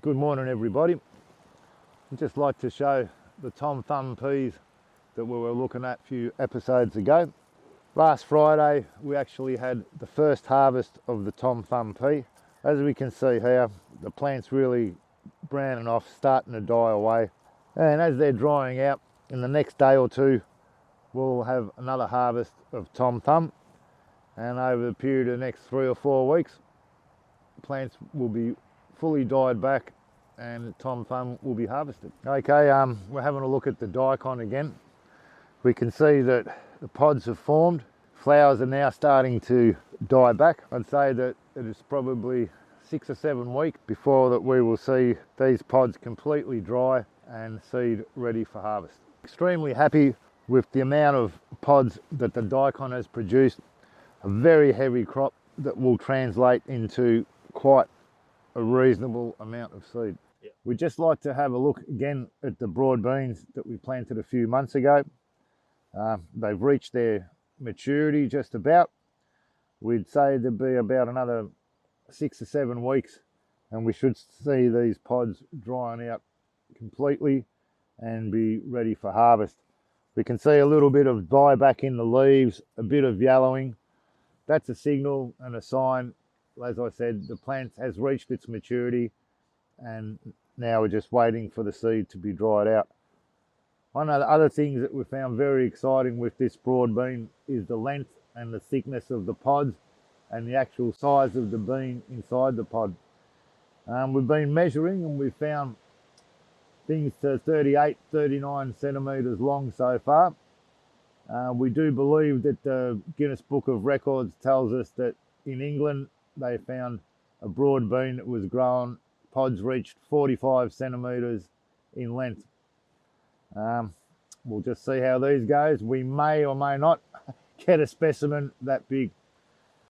Good morning everybody. I'd just like to show the Tom Thumb Peas that we were looking at a few episodes ago. Last Friday we actually had the first harvest of the Tom Thumb Pea. As we can see here, the plant's really browning off, starting to die away. And as they're drying out, in the next day or two we'll have another harvest of Tom Thumb. And over the period of the next 3 or 4 weeks, plants will be fully died back and Tom Thumb will be harvested. Okay, we're having a look at the daikon again. We can see that the pods have formed. Flowers are now starting to die back. I'd say that it is probably 6 or 7 weeks before that we will see these pods completely dry and seed ready for harvest. Extremely happy with the amount of pods that the daikon has produced. A very heavy crop that will translate into quite a reasonable amount of seed. Yep. We'd just like to have a look again at the broad beans that we planted a few months ago. They've reached their maturity just about. We'd say there'd be about another 6 or 7 weeks and we should see these pods drying out completely and be ready for harvest. We can see a little bit of dieback in the leaves, a bit of yellowing. That's a signal and a sign. As I said, the plant has reached its maturity and now we're just waiting for the seed to be dried out. One of the other things that we found very exciting with this broad bean is the length and the thickness of the pods and the actual size of the bean inside the pod. We've been measuring and we've found things to 38, 39 centimetres long so far. We do believe that the Guinness Book of Records tells us that in England they found a broad bean that was grown, pods reached 45 centimetres in length. We'll just see how these goes. We may or may not get a specimen that big.